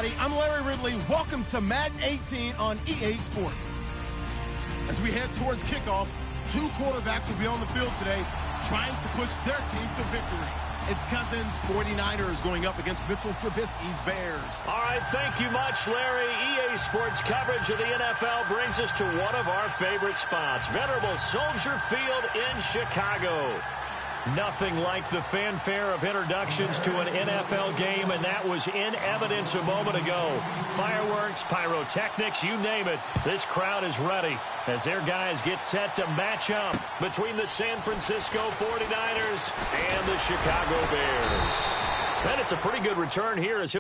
everybody. I'm Larry Ridley. Welcome to Madden 18 on EA Sports. As we head towards kickoff, two quarterbacks will be on the field today trying to push their team to victory. It's Cousins' 49ers going up against Mitchell Trubisky's Bears. All right, thank you much, Larry. EA Sports coverage of the NFL brings us to one of our favorite spots, venerable Soldier Field in Chicago. Nothing like the fanfare of introductions to an NFL game, and that was in evidence a moment ago. Fireworks, pyrotechnics, you name it. This crowd is ready as their guys get set to match up between the San Francisco 49ers and the Chicago Bears. And it's a pretty good return here as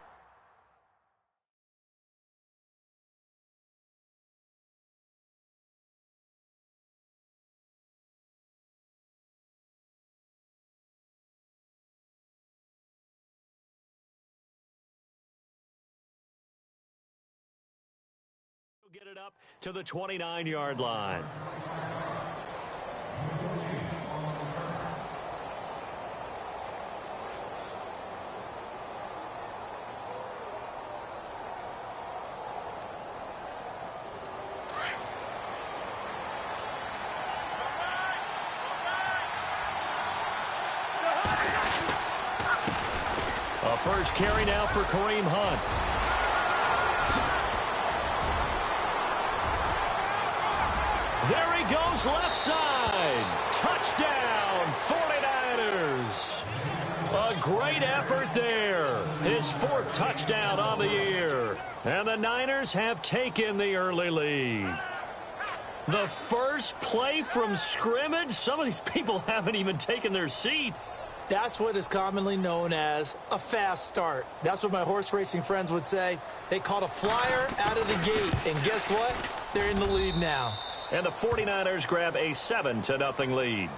get it up to the 29-yard line. A first carry now for Kareem Hunt. There he goes left side. Touchdown, 49ers. A great effort there. His fourth touchdown on the year. And the Niners have taken the early lead. The first play from scrimmage. Some of these people haven't even taken their seat. That's what is commonly known as a fast start. That's what my horse racing friends would say. They caught a flyer out of the gate. And guess what? They're in the lead now. And the 49ers grab a 7-0 lead.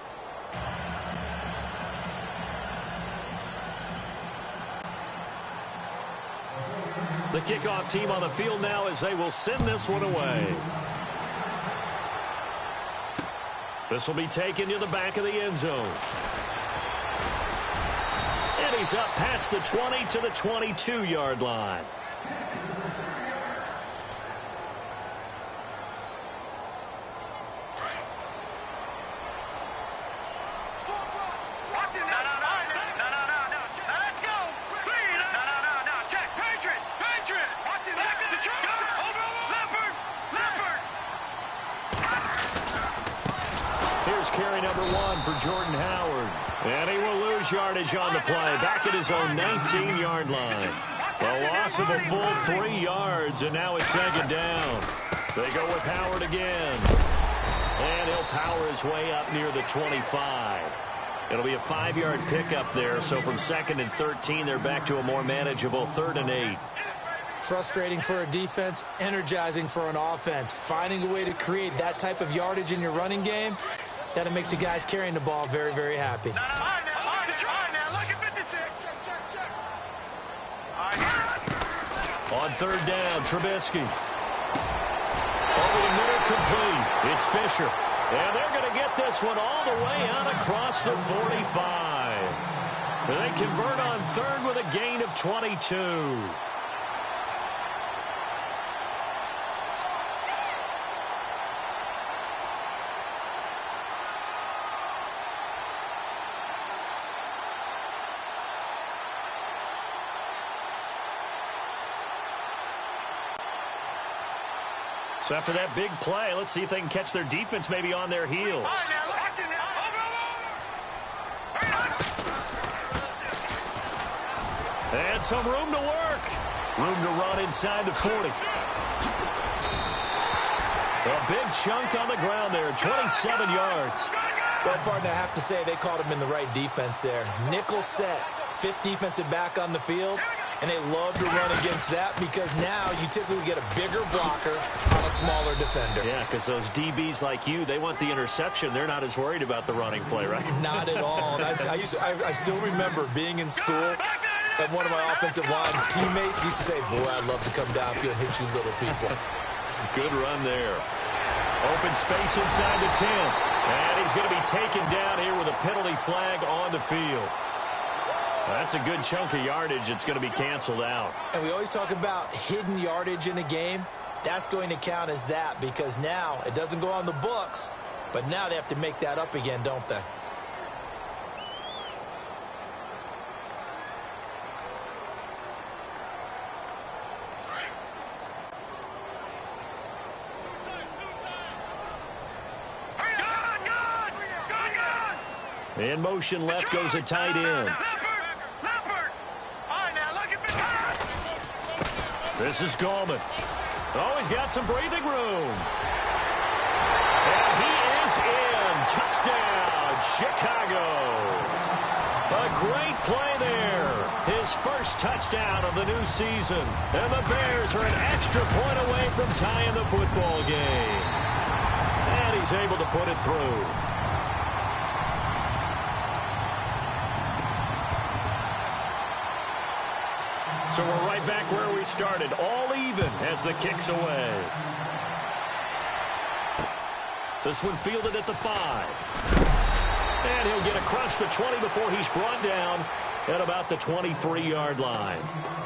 The kickoff team on the field now as they will send this one away. This will be taken to the back of the end zone. And he's up past the 20 to the 22-yard line. Carry number 1 for Jordan Howard. And he will lose yardage on the play. Back at his own 19-yard line. A loss of a full 3 yards, and now it's second down. They go with Howard again. And he'll power his way up near the 25. It'll be a 5-yard pickup there, so from 2nd and 13, they're back to a more manageable 3rd and 8. Frustrating for a defense, energizing for an offense. Finding a way to create that type of yardage in your running game, that'll make the guys carrying the ball very, very happy. On 3rd down, Trubisky. Over the middle, complete. It's Fisher. And they're going to get this one all the way out across the 45. They convert on 3rd with a gain of 22. So after that big play, let's see if they can catch their defense maybe on their heels. And some room to work. Room to run inside the 40. A big chunk on the ground there, 27 yards. Well, partner, I have to say they caught him in the right defense there. Nickel set, 5th defensive back on the field. And they love to run against that because now you typically get a bigger blocker on a smaller defender. Yeah, because those DBs like you, they want the interception. They're not as worried about the running play, right? Not at all. And I still remember being in school, and one of my offensive line teammates used to say, boy, I'd love to come downfield and hit you little people. Good run there. Open space inside the 10. And he's going to be taken down here with a penalty flag on the field. That's a good chunk of yardage. It's going to be canceled out. And we always talk about hidden yardage in a game. That's going to count as that because now it doesn't go on the books, but now they have to make that up again, don't they? In motion left goes a tight end. This is Gallman. Oh, he's got some breathing room. And he is in. Touchdown, Chicago. A great play there. His first touchdown of the new season. And the Bears are an extra point away from tying the football game. And he's able to put it through. So we're right back where we started, all even as the kick's away. This one fielded at the 5. And he'll get across the 20 before he's brought down at about the 23-yard line.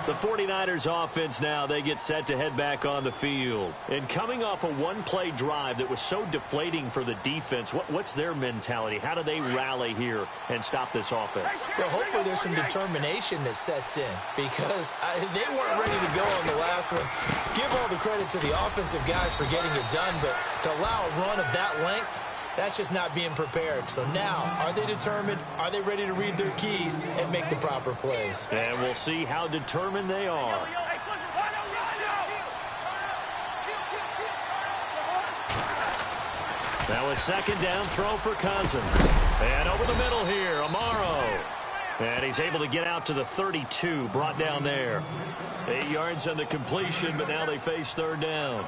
The 49ers offense now, they get set to head back on the field. And coming off a one-play drive that was so deflating for the defense, what's their mentality? How do they rally here and stop this offense? Well, hopefully there's some determination that sets in because they weren't ready to go on the last one. Give all the credit to the offensive guys for getting it done, but to allow a run of that length, that's just not being prepared. So now, are they determined? Are they ready to read their keys and make the proper plays? And we'll see how determined they are. Now a second down throw for Cousins. And over the middle here, Amaro. And he's able to get out to the 32, brought down there. 8 yards on the completion, but now they face third down.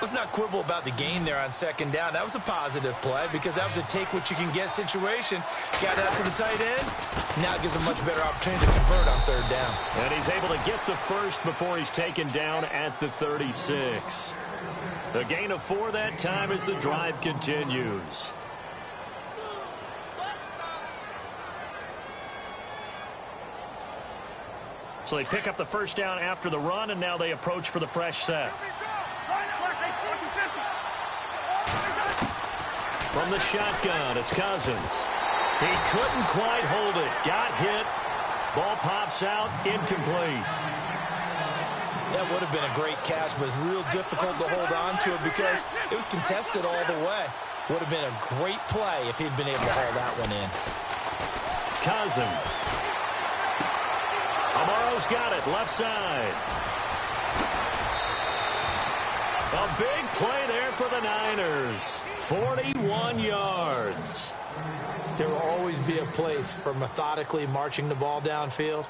Let's not quibble about the gain there on second down. That was a positive play because that was a take-what-you-can-get situation. Got out to the tight end. Now it gives a much better opportunity to convert on third down. And he's able to get the first before he's taken down at the 36. A gain of 4 that time as the drive continues. So they pick up the first down after the run, and now they approach for the fresh set. From the shotgun, it's Cousins. He couldn't quite hold it. Got hit. Ball pops out, incomplete. That would have been a great catch, but it's real difficult to hold on to it because it was contested all the way. Would have been a great play if he'd been able to hold that one in. Cousins. Amaro's got it, left side. A big play there for the Niners. 41 yards. There will always be a place for methodically marching the ball downfield.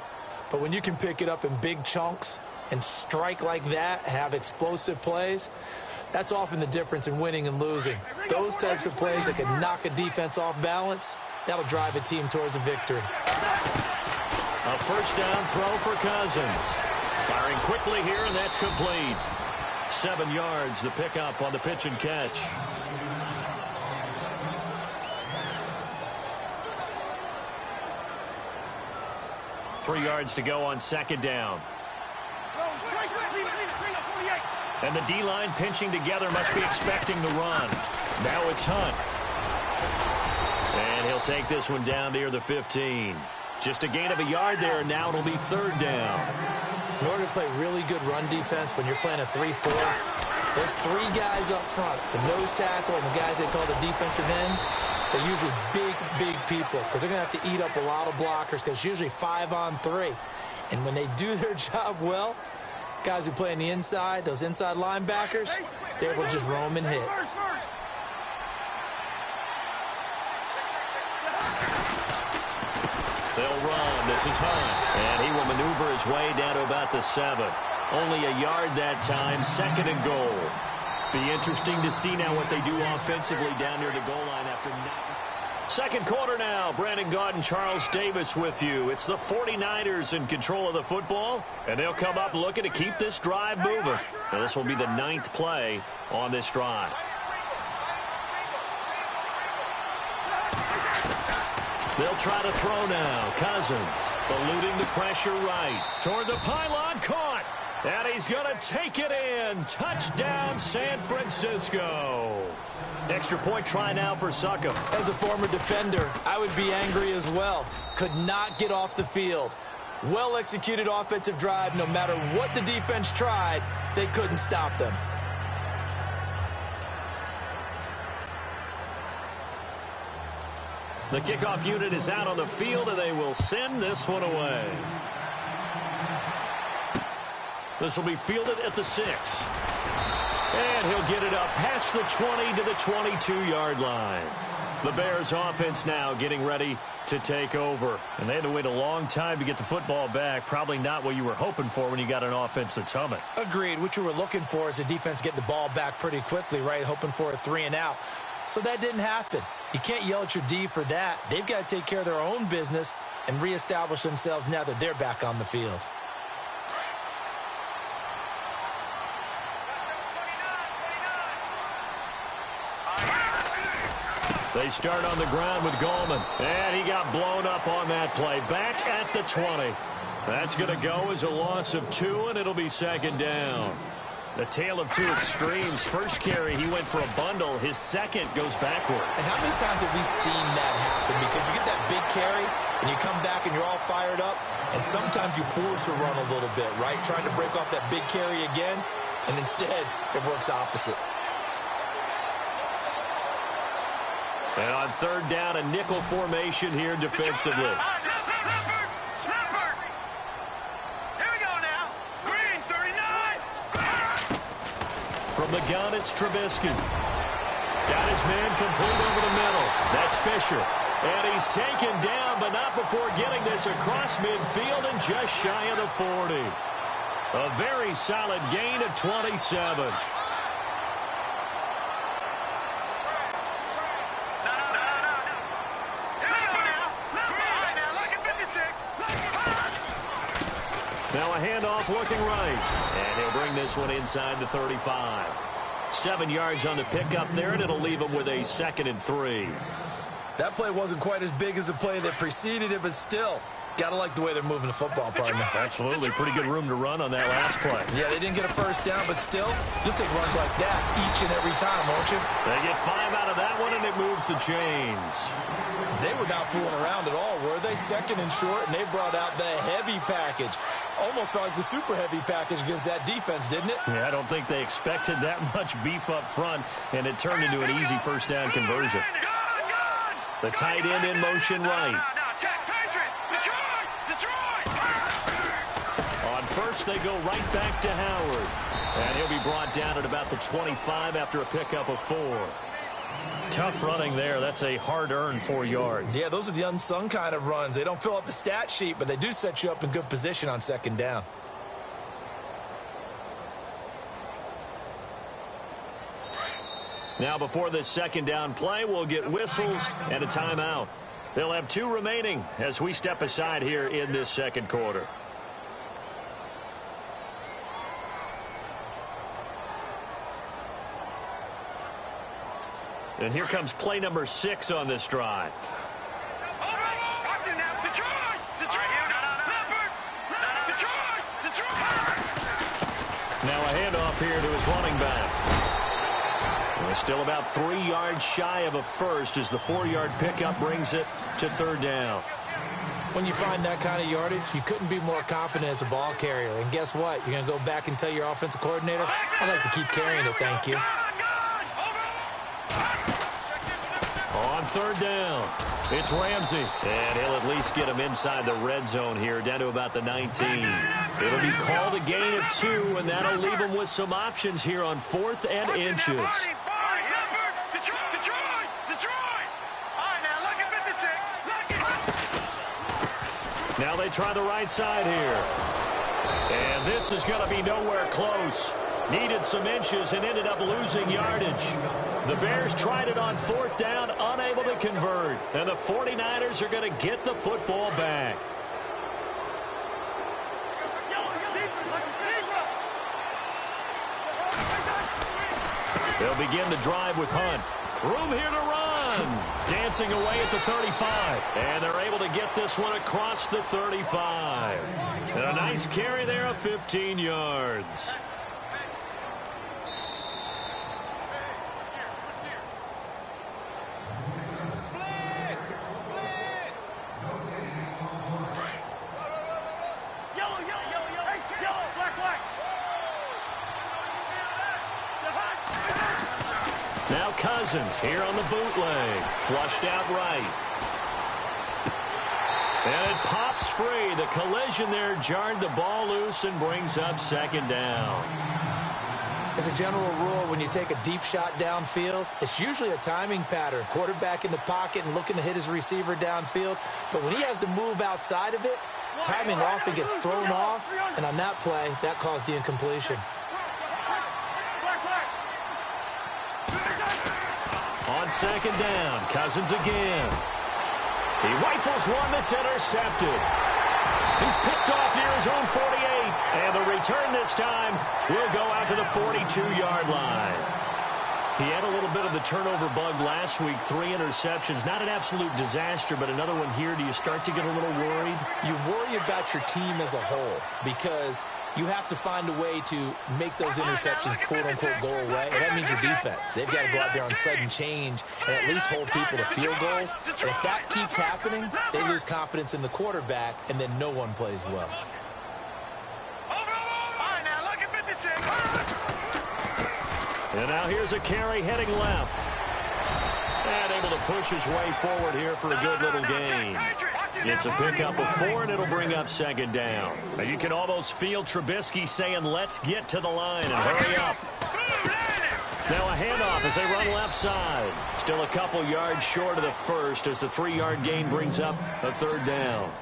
But when you can pick it up in big chunks and strike like that, have explosive plays, that's often the difference in winning and losing. Those types of plays that can knock a defense off balance, that'll drive a team towards a victory. A first down throw for Cousins. Firing quickly here, and that's complete. 7 yards, the pickup on the pitch and catch. Three yards to go on second down. And the D-line pinching together must be expecting the run. Now it's Hunt. And he'll take this one down near the 15. Just a gain of a yard there, and now it'll be third down. In order to play really good run defense when you're playing a 3-4, those 3 guys up front, the nose tackle and the guys they call the defensive ends, they're usually big people because they're going to have to eat up a lot of blockers because it's usually 5-on-3. And when they do their job well, guys who play on the inside, those inside linebackers, they will just roam and hit. They'll run. This is Hunt. And he will maneuver his way down to about the 7. Only a yard that time. Second and goal. Be interesting to see now what they do offensively down near the goal line after 9. Second quarter now. Brandon Gaudin, Charles Davis with you. It's the 49ers in control of the football, and they'll come up looking to keep this drive moving. Now, this will be the 9th play on this drive. They'll try to throw now. Cousins eluding the pressure right. Toward the pylon, caught. And he's going to take it in. Touchdown, San Francisco. Extra point try now for Succop. As a former defender, I would be angry as well. Could not get off the field. Well-executed offensive drive. No matter what the defense tried, they couldn't stop them. The kickoff unit is out on the field, and they will send this one away. This will be fielded at the 6. And he'll get it up past the 20 to the 22-yard line. The Bears offense now getting ready to take over. And they had to wait a long time to get the football back. Probably not what you were hoping for when you got an offense that's humming. Agreed. What you were looking for is the defense getting the ball back pretty quickly, right? Hoping for a 3-and-out. So that didn't happen. You can't yell at your D for that. They've got to take care of their own business and reestablish themselves now that they're back on the field. They start on the ground with Goldman. And he got blown up on that play. Back at the 20. That's going to go as a loss of 2, and it'll be 2nd down. The tale of two extremes. First carry, he went for a bundle. His second goes backward. And how many times have we seen that happen? Because you get that big carry, and you come back, and you're all fired up, and sometimes you force a run a little bit, right? Trying to break off that big carry again, and instead, it works opposite. And on 3rd down, a nickel formation here defensively. From the gun, it's Trubisky. Got his man complete over the middle. That's Fisher. And he's taken down, but not before getting this across midfield and just shy of the 40. A very solid gain of 27. Now a handoff looking right. And he'll bring this one inside the 35. 7 yards on the pickup there, and it'll leave him with a 2nd and 3. That play wasn't quite as big as the play that preceded it, but still, gotta like the way they're moving the football, partner. Absolutely. Pretty good room to run on that last play. Yeah, they didn't get a first down, but still, you'll take runs like that each and every time, won't you? They get 5 out of that one, and it moves the chains. They were not fooling around at all, were they? 2nd and short, and they brought out the heavy package. Almost felt like the super heavy package against that defense, didn't it? Yeah, I don't think they expected that much beef up front, and it turned into an easy first down conversion. The tight end in motion right. On first, they go right back to Howard. And he'll be brought down at about the 25 after a pickup of 4. Tough running there. That's a hard-earned 4 yards. Yeah, those are the unsung kind of runs. They don't fill up the stat sheet, but they do set you up in good position on 2nd down. Now, before this 2nd down play, we'll get whistles and a timeout. They'll have 2 remaining as we step aside here in this 2nd quarter. And here comes play number 6 on this drive. Now a handoff here to his running back. We're still about 3 yards shy of a first as the 4-yard pickup brings it to 3rd down. When you find that kind of yardage, you couldn't be more confident as a ball carrier. And guess what? You're going to go back and tell your offensive coordinator, I'd like to keep carrying it, thank you. On 3rd down, it's Ramsey. And he'll at least get him inside the red zone here, down to about the 19. It'll be called a gain of 2, and that'll leave him with some options here on 4th and inches. Now they try the right side here. And this is going to be nowhere close. Needed some inches and ended up losing yardage. The Bears tried it on 4th down, unable to convert. And the 49ers are going to get the football back. They'll begin the drive with Hunt. Room here to run. run. Dancing away at the 35. And they're able to get this one across the 35. And a nice carry there of 15 yards. Now Cousins here on the bootleg. Flushed out right. And it pops free. The collision there jarred the ball loose and brings up second down. As a general rule, when you take a deep shot downfield, it's usually a timing pattern. Quarterback in the pocket and looking to hit his receiver downfield. But when he has to move outside of it, timing often gets thrown off. And on that play, that caused the incompletion. On second down, Cousins again. He rifles one that's intercepted. He's picked off near his own 48. And the return this time will go out to the 42-yard line. He had a little bit of the turnover bug last week. 3 interceptions. Not an absolute disaster, but another one here. Do you start to get a little worried? You worry about your team as a whole because you have to find a way to make those interceptions, quote-unquote, go away. And that means your defense. They've got to go out there on sudden change and at least hold people to field goals. And if that keeps happening, they lose confidence in the quarterback, and then no one plays well. And now here's a carry heading left. And able to push his way forward here for a good little gain. It's a pickup of 4, and it'll bring up second down. Now you can almost feel Trubisky saying, let's get to the line and hurry up. Now a handoff as they run left side. Still a couple yards short of the first as the 3-yard gain brings up a third down.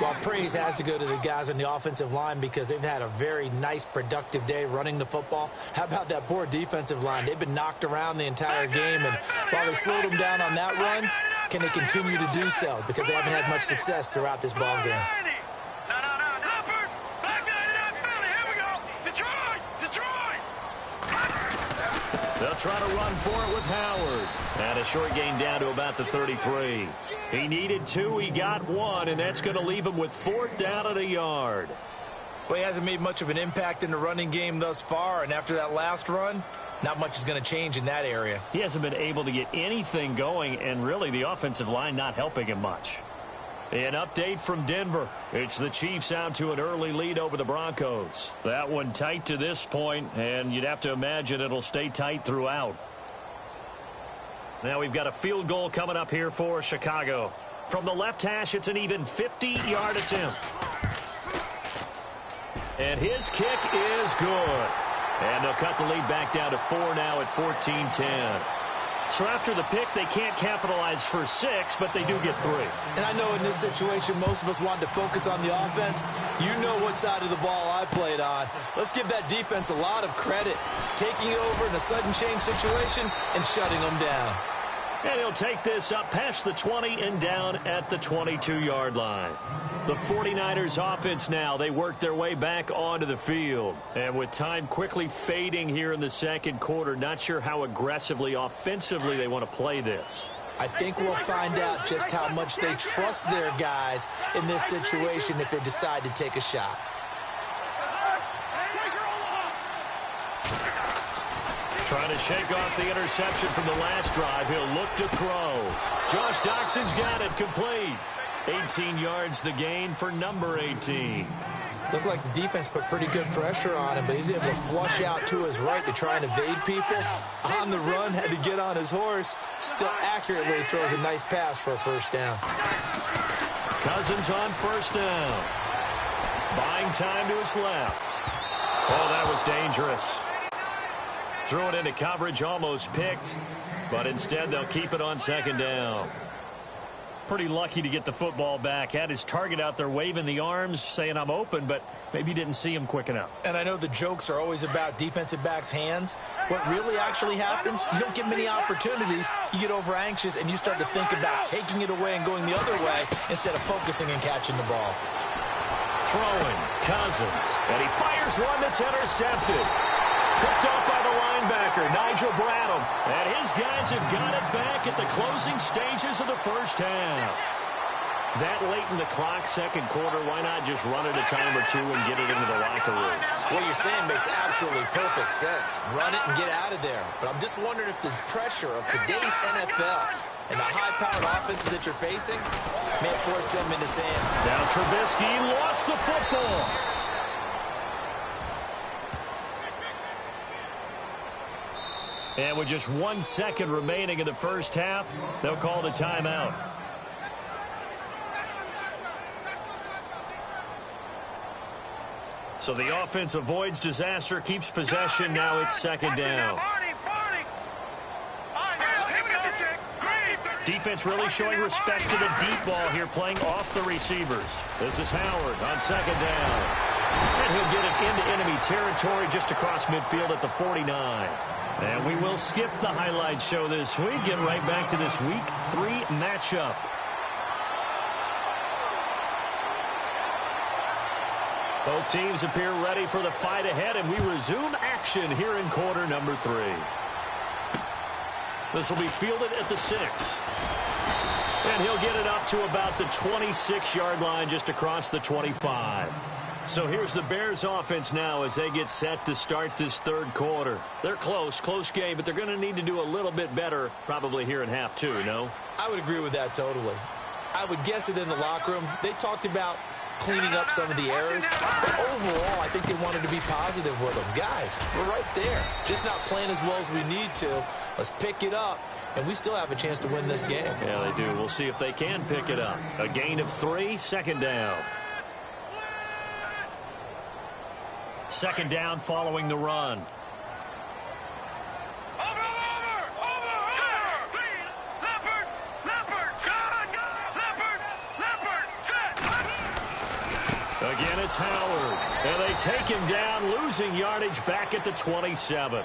Well, praise has to go to the guys on the offensive line because they've had a very nice, productive day running the football. How about that poor defensive line? They've been knocked around the entire game, and while they slowed them down on that run, can they continue to do so? Because they haven't had much success throughout this ball game. They'll try to run for it with Howard. And a short gain down to about the 33. He needed 2, he got 1, and that's going to leave him with 4th down at a yard. Well, he hasn't made much of an impact in the running game thus far, and after that last run, not much is going to change in that area. He hasn't been able to get anything going, and really the offensive line not helping him much. An update from Denver. It's the Chiefs out to an early lead over the Broncos. That one tight to this point, and you'd have to imagine it'll stay tight throughout. Now we've got a field goal coming up here for Chicago. From the left hash, it's an even 50-yard attempt. And his kick is good. And they'll cut the lead back down to 4 now at 14-10. So after the pick, they can't capitalize for 6, but they do get 3. And I know in this situation, most of us wanted to focus on the offense. You know what side of the ball I played on. Let's give that defense a lot of credit. Taking over in a sudden change situation and shutting them down. And he'll take this up past the 20 and down at the 22-yard line. The 49ers offense now, they work their way back onto the field. And with time quickly fading here in the second quarter, not sure how aggressively, offensively they want to play this. I think we'll find out just how much they trust their guys in this situation if they decide to take a shot. Trying to shake off the interception from the last drive. He'll look to throw. Josh Doxson's got it complete. 18 yards the gain for number 18. Looked like the defense put pretty good pressure on him, but he's able to flush out to his right to try and evade people. On the run, had to get on his horse. Still accurately throws a nice pass for a first down. Cousins on first down. Buying time to his left. Oh, that was dangerous. Threw it into coverage, almost picked, but instead they'll keep it on second down. Pretty lucky to get the football back. Had his target out there waving the arms, saying I'm open, but maybe didn't see him quick enough. And I know the jokes are always about defensive backs' hands. What really actually happens, you don't get many opportunities. You get over anxious and you start to think about taking it away and going the other way instead of focusing and catching the ball. Throwing, Cousins, and he fires one that's intercepted. Picked off by the linebacker. kicker, Nigel Bradham. And his guys have got it back at the closing stages of the first half. That late in the clock, second quarter, why not just run it a time or two and get it into the locker room? What you're saying makes absolutely perfect sense. Run it and get out of there. But I'm just wondering if the pressure of today's NFL and the high-powered offenses that you're facing may force them into saying, now Trubisky lost the football. And with just 1 second remaining in the first half, they'll call the timeout. So the offense avoids disaster, keeps possession. Now it's second down. Defense really showing respect to the deep ball here, playing off the receivers. This is Howard on second down. And he'll get it into enemy territory just across midfield at the 49. And we will skip the highlight show this week. Get right back to this Week 3 matchup. Both teams appear ready for the fight ahead, and we resume action here in quarter number 3. This will be fielded at the 6. And he'll get it up to about the 26-yard line, just across the 25. So here's the Bears offense now as they get set to start this third quarter. They're close game, but they're going to need to do a little bit better probably here in half 2, no? I would agree with that totally. I would guess it in the locker room. They talked about cleaning up some of the errors, but overall, I think they wanted to be positive with them. Guys, we're right there. Just not playing as well as we need to. Let's pick it up, and we still have a chance to win this game. Yeah, they do. We'll see if they can pick it up. A gain of 3, second down. Second down following the run. Again, it's Howard. And they take him down, losing yardage back at the 27.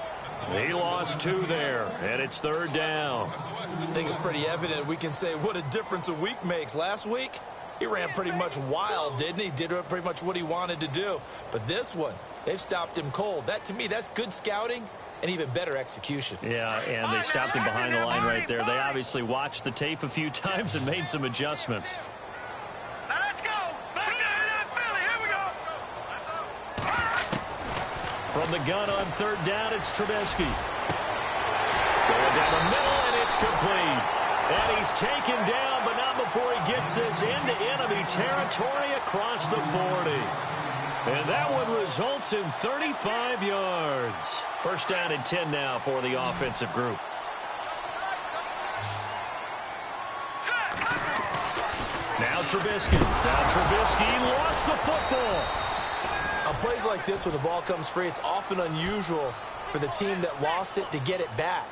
He lost 2 there, and it's third down. I think it's pretty evident we can say what a difference a week makes. Last week, he ran pretty much wild, didn't he? Did pretty much what he wanted to do. But this one, they've stopped him cold. That, to me, that's good scouting and even better execution. Yeah, and they stopped him behind the line right there. They obviously watched the tape a few times and made some adjustments. From the gun on third down, it's Trubisky. Going down the middle, and it's complete. And he's taken down, but not before he gets this into enemy territory across the 40. And that one results in 35 yards. First down and 10 now for the offensive group. Now Trubisky. Now Trubisky lost the football. On plays like this, when the ball comes free, it's often unusual for the team that lost it to get it back.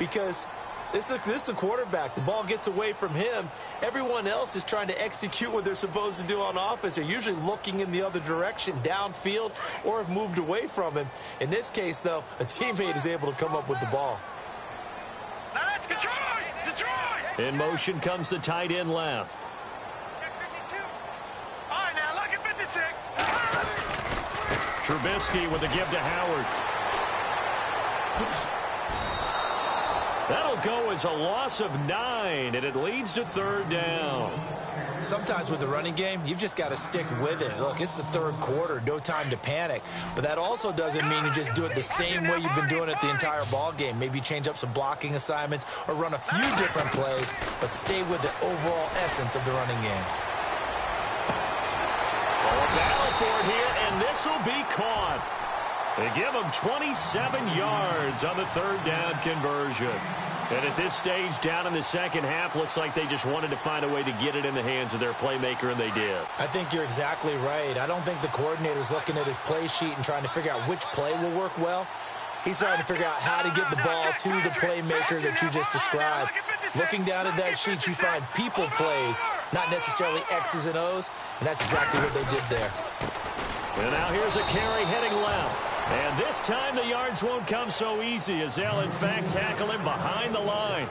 Because this is a quarterback. The ball gets away from him. Everyone else is trying to execute what they're supposed to do on offense. They're usually looking in the other direction, downfield, or have moved away from him. In this case, though, a teammate is able to come up with the ball. In motion comes the tight end left. Trubisky with a give to Howard. That'll go as a loss of 9, and it leads to third down. Sometimes with the running game, you've just got to stick with it. Look, it's the third quarter, no time to panic. But that also doesn't mean you just do it the same way you've been doing it the entire ball game. Maybe change up some blocking assignments or run a few different plays, but stay with the overall essence of the running game. Battle for it here, and this will be caught. They give him 27 yards on the third down conversion. And at this stage, down in the second half, looks like they just wanted to find a way to get it in the hands of their playmaker, and they did. I think you're exactly right. I don't think the coordinator's looking at his play sheet and trying to figure out which play will work well. He's trying to figure out how to get the ball to the playmaker that you just described. Looking down at that sheet, you find people plays, not necessarily X's and O's, and that's exactly what they did there. And now here's a carry heading left. And this time the yards won't come so easy as they'll, in fact, tackle him behind the line.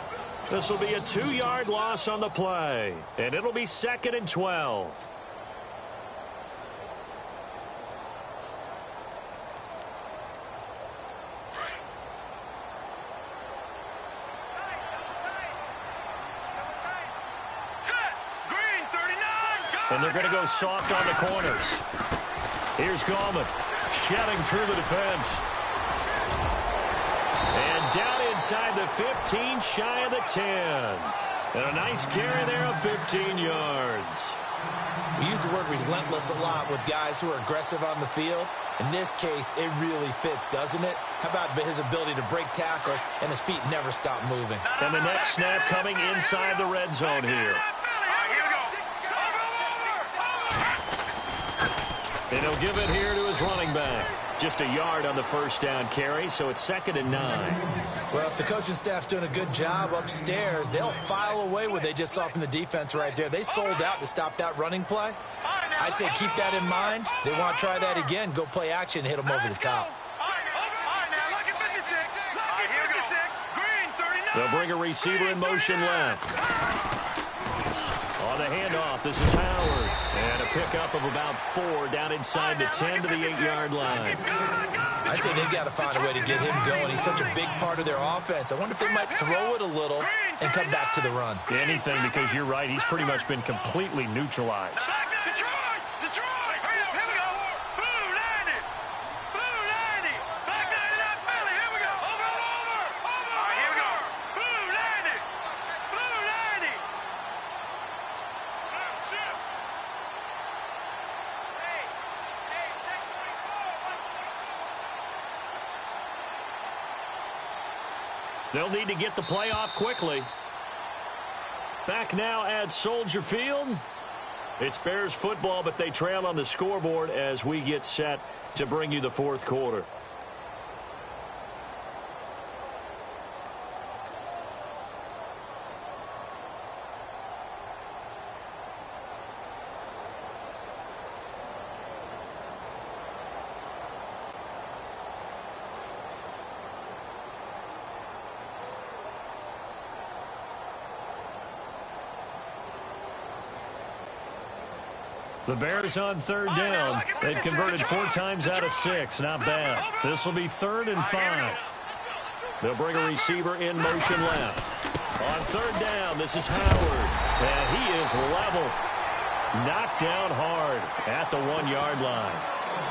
This will be a 2-yard loss on the play, and it'll be 2nd and 12. And they're going to go soft on the corners. Here's Gallman shedding through the defense. And down inside the 15, shy of the 10. And a nice carry there of 15 yards. We use the word relentless a lot with guys who are aggressive on the field. In this case, it really fits, doesn't it? How about his ability to break tackles and his feet never stop moving? And the next snap coming inside the red zone here. And he'll give it here to his running back. Just a yard on the first down carry, so it's 2nd and 9. Well, if the coaching staff's doing a good job upstairs, they'll file away what they just saw from the defense right there. They sold out to stop that running play. I'd say keep that in mind. They want to try that again, go play action, hit them over the top. They'll bring a receiver in motion left. On the handoff, this is Howard. And a pickup of about 4 down inside the 10 to the 8-yard line. I'd say they've got to find a way to get him going. He's such a big part of their offense. I wonder if they might throw it a little and come back to the run. Anything, because you're right. He's pretty much been completely neutralized. They'll need to get the play off quickly. Back now at Soldier Field. It's Bears football, but they trail on the scoreboard as we get set to bring you the fourth quarter. The Bears on 3rd down. They've converted 4 times out of 6. Not bad. This will be 3rd and 5. They'll bring a receiver in motion left. On 3rd down, this is Howard. And he is level. Knocked down hard at the 1-yard line.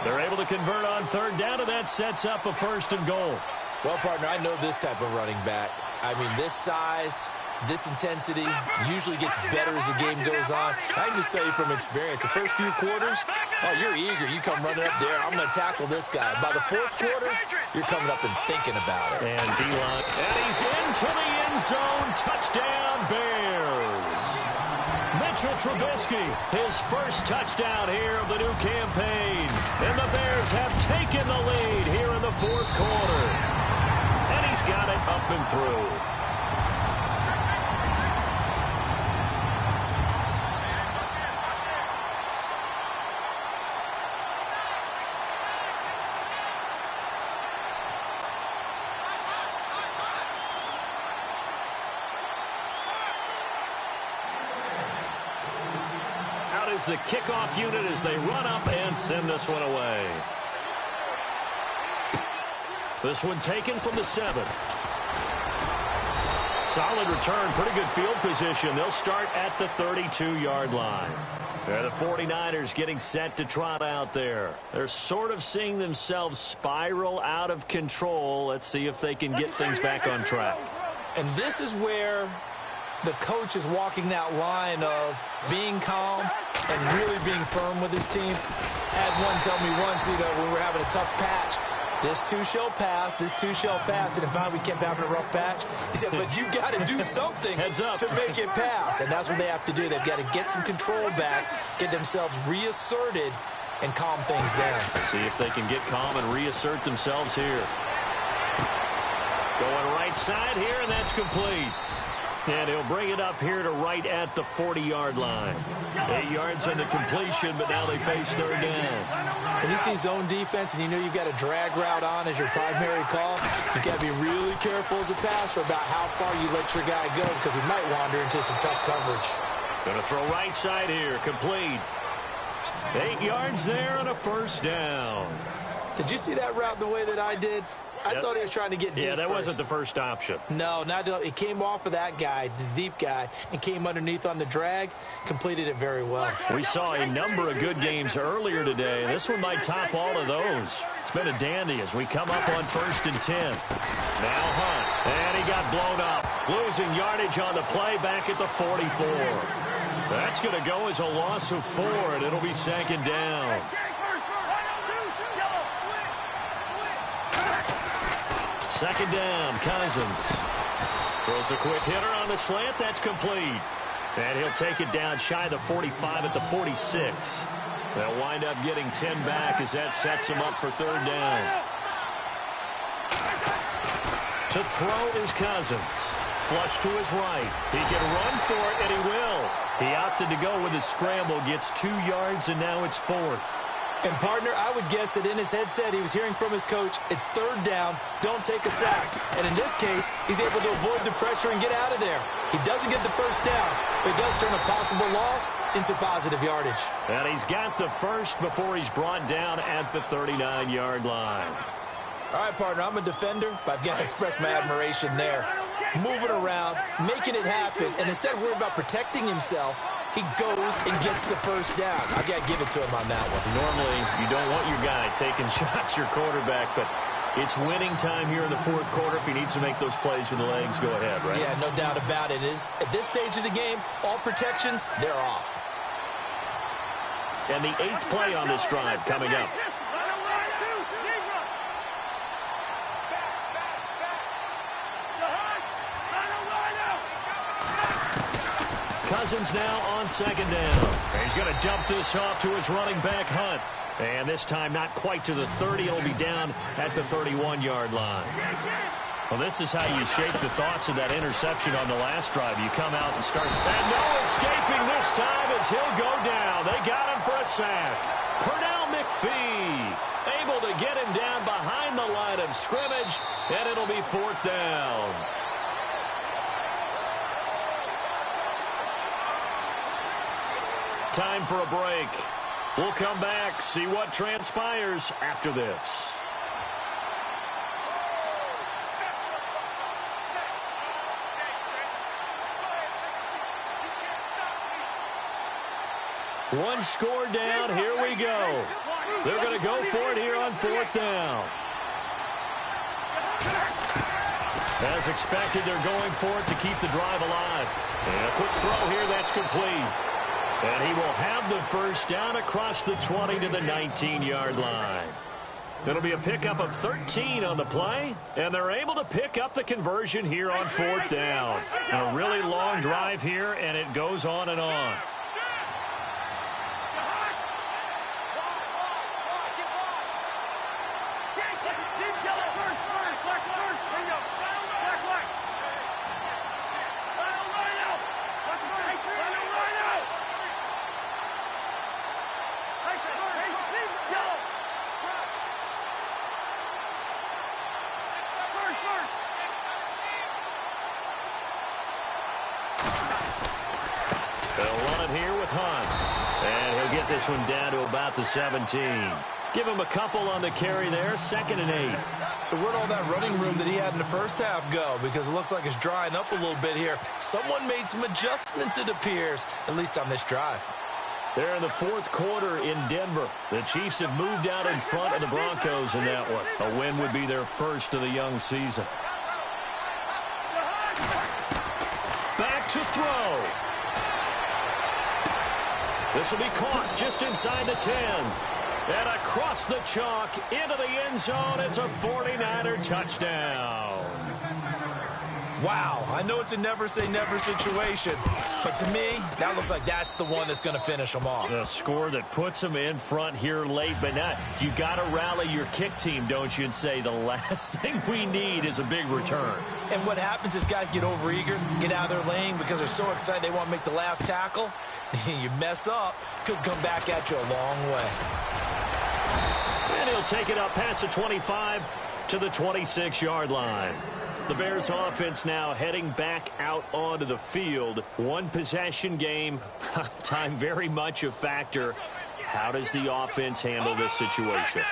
They're able to convert on 3rd down, and that sets up a 1st and goal. Well, partner, I know this type of running back. I mean, this size, this intensity usually gets better as the game goes on. I can just tell you from experience, the first few quarters, oh, you're eager. You come running up there, I'm going to tackle this guy. By the 4th quarter, you're coming up and thinking about it. And D-line, and he's into the end zone. Touchdown, Bears. Mitchell Trubisky, his first touchdown here of the new campaign. And the Bears have taken the lead here in the 4th quarter. And he's got it up and through. Is the kickoff unit as they run up and send this one away. This one taken from the 7. Solid return, pretty good field position. They'll start at the 32-yard line. The 49ers getting set to trot out there. They're sort of seeing themselves spiral out of control. Let's see if they can get things back on track. And this is where the coach is walking that line of being calm and really being firm with his team. I had one tell me once, when we're having a tough patch, this too shall pass, this too shall pass. And finally we kept having a rough patch. He said, but you got to do something to make it pass. And that's what they have to do. They've got to get some control back, get themselves reasserted, and calm things down. See if they can get calm and reassert themselves here. Going right side here, and that's complete. And he'll bring it up here to right at the 40-yard line. 8 yards on the completion, but now they face 3rd down. When you see zone defense and you know you've got a drag route on as your primary call, you've got to be really careful as a passer about how far you let your guy go because he might wander into some tough coverage. Going to throw right side here, complete. 8 yards there on a 1st down. Did you see that route the way that I did? I thought he was trying to get deep. Yeah, that first. wasn't the first option. No, it came off of that guy, the deep guy, and came underneath on the drag, completed it very well. We saw a number of good games earlier today. This one might top all of those. It's been a dandy as we come up on 1st and 10. Now Hunt, and he got blown up. Losing yardage on the play back at the 44. That's going to go as a loss of 4, and it'll be 2nd down. Second down, Cousins. Throws a quick hitter on the slant. That's complete. And he'll take it down shy of the 45 at the 46. They'll wind up getting 10 back as that sets him up for 3rd down. To throw is Cousins. Flush to his right. He can run for it, and he will. He opted to go with his scramble, gets 2 yards, and now it's 4th. And, partner, I would guess that in his headset he was hearing from his coach, it's 3rd down, don't take a sack. And in this case, he's able to avoid the pressure and get out of there. He doesn't get the 1st down, but he does turn a possible loss into positive yardage. And he's got the 1st before he's brought down at the 39-yard line. All right, partner, I'm a defender, but I've got to express my admiration there. Moving around, making it happen, and instead of worrying about protecting himself, he goes and gets the 1st down. I've got to give it to him on that one. Normally, you don't want your guy taking shots, your quarterback, but it's winning time here in the 4th quarter. If he needs to make those plays with the legs, go ahead, right? Yeah, no doubt about it. At this stage of the game, all protections, they're off. And the 8th play on this drive coming up. Cousins now on 2nd down. He's going to dump this off to his running back, Hunt. And this time not quite to the 30. It'll be down at the 31-yard line. Well, this is how you shape the thoughts of that interception on the last drive. You come out and start. And no escaping this time as he'll go down. They got him for a sack. Pernell McPhee able to get him down behind the line of scrimmage, and it'll be 4th down. Time for a break. We'll come back, see what transpires after this. One score down. Here we go. They're going to go for it here on 4th down. As expected, they're going for it to keep the drive alive. And a quick throw here that's complete. And he will have the 1st down across the 20 to the 19-yard line. It'll be a pickup of 13 on the play, and they're able to pick up the conversion here on 4th down. A really long drive here, and it goes on and on. This one down to about the 17. Give him a couple on the carry there. 2nd and 8. So where'd all that running room that he had in the 1st half go? Because it looks like it's drying up a little bit here. Someone made some adjustments, it appears, at least on this drive. They're in the 4th quarter in Denver. The Chiefs have moved out in front of the Broncos in that one. A win would be their 1st of the young season. Back to throw. This will be caught just inside the 10. And across the chalk into the end zone. It's a 49er touchdown. Wow, I know it's a never-say-never situation, but to me, that looks like that's the one that's going to finish them off. The score that puts them in front here late, but not. You got to rally your kick team, don't you, and say the last thing we need is a big return. And what happens is guys get overeager, get out of their lane because they're so excited they want to make the last tackle. You mess up, could come back at you a long way. And he'll take it up past the 25 to the 26-yard line. The Bears offense now heading back out onto the field. One possession game. Time very much a factor. How does the offense handle this situation?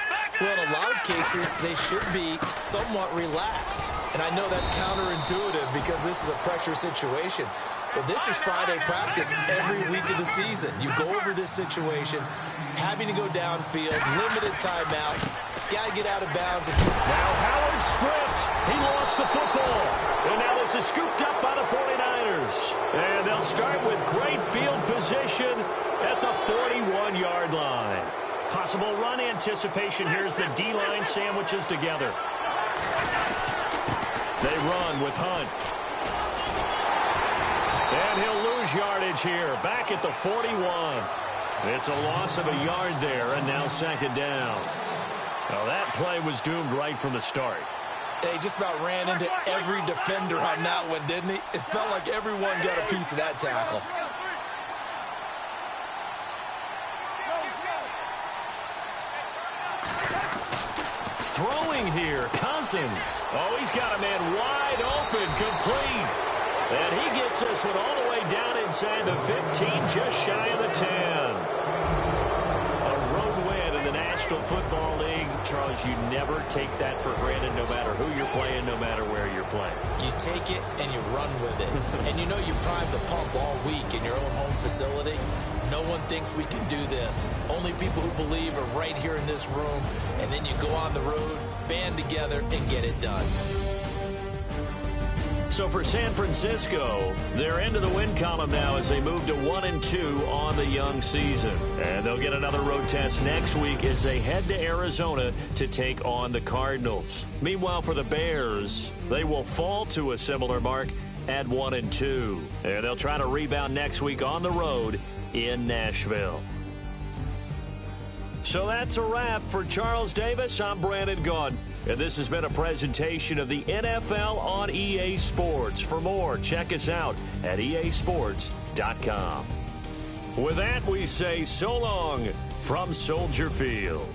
Well, in a lot of cases, they should be somewhat relaxed. And I know that's counterintuitive because this is a pressure situation. But this is Friday practice every week of the season. You go over this situation, having to go downfield, limited timeouts, got to get out of bounds. Now Howard stripped. He lost the football. And now this is scooped up by the 49ers. And they'll start with great field position at the 41-yard line. Possible run anticipation here as the D-line sandwiches together. They run with Hunt. And he'll lose yardage here, back at the 41. It's a loss of a yard there, and now second down. Well, that play was doomed right from the start. They just about ran into every defender on that one, didn't he? It felt like everyone got a piece of that tackle. Throwing here, Cousins. Oh, he's got a man wide open, complete. And he gets this one all the way down inside the 15, just shy of the 10. A road win in the National Football League. Charles, you never take that for granted no matter who you're playing, no matter where you're playing. You take it and you run with it. And you know you prime the pump all week in your own home facility. No one thinks we can do this. Only people who believe are right here in this room. And then you go on the road, band together, and get it done. So for San Francisco, they're into the win column now as they move to 1-2 on the young season. And they'll get another road test next week as they head to Arizona to take on the Cardinals. Meanwhile, for the Bears, they will fall to a similar mark at 1-2. And they'll try to rebound next week on the road in Nashville. So that's a wrap for Charles Davis. I'm Brandon Gaudin, and this has been a presentation of the NFL on EA Sports. For more, check us out at easports.com. With that, we say so long from Soldier Field.